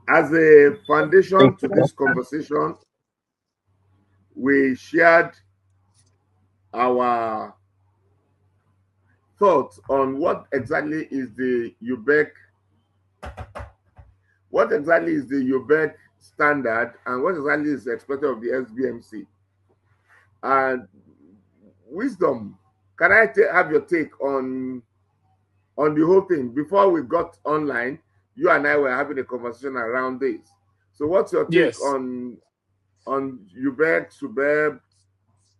As a foundation to this conversation, we shared our thoughts on what exactly is the UBEC standard, and what exactly is expected of the SBMC. And wisdom, can I have your take on the whole thing? Before we got online, you and I were having a conversation around this. So, what's your take Yes. on UBEC, SUBEB,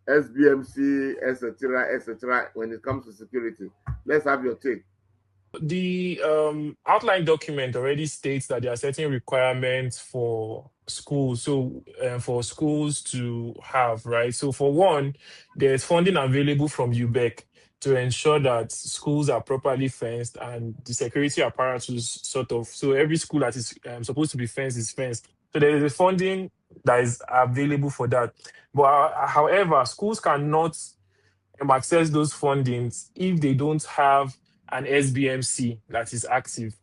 SBMC, etc., when it comes to security? Let's have your take. The outline document already states that there are certain requirements for schools, for schools to have, right? So for one, there's funding available from UBEC to ensure that schools are properly fenced and the security apparatus sort of, so every school that is supposed to be fenced is fenced. So there is a funding that is available for that. But however, schools cannot access those fundings if they don't have an SBMC that is active,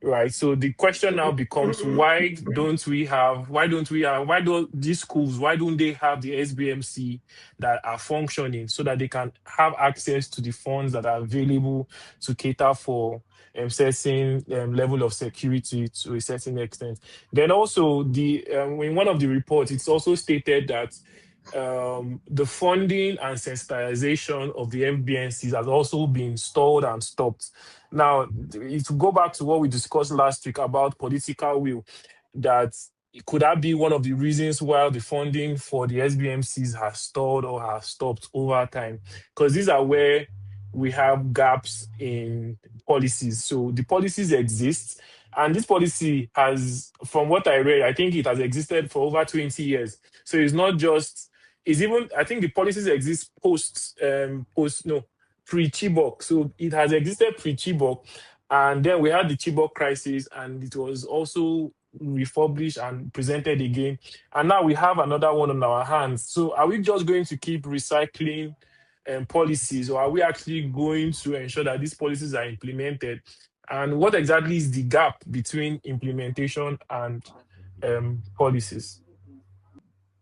right? So the question now becomes, why do these schools, why don't they have the SBMC that are functioning so that they can have access to the funds that are available to cater for certain level of security to a certain extent. Then also in one of the reports, it's also stated that the funding and sensitization of the FBNCs has also been stalled and stopped. Now, to go back to what we discussed last week about political will, that could that be one of the reasons why the funding for the SBMCs has stalled or has stopped over time? Because these are where we have gaps in policies. So the policies exist, and this policy has, from what I read, I think it has existed for over 20 years. So it's not just, it's even, I think the policies exist pre-Chibok. So it has existed pre-Chibok. And then we had the Chibok crisis, and it was also refurbished and presented again. And now we have another one on our hands. So are we just going to keep recycling policies, or are we actually going to ensure that these policies are implemented? And what exactly is the gap between implementation and policies?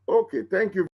Okay, thank you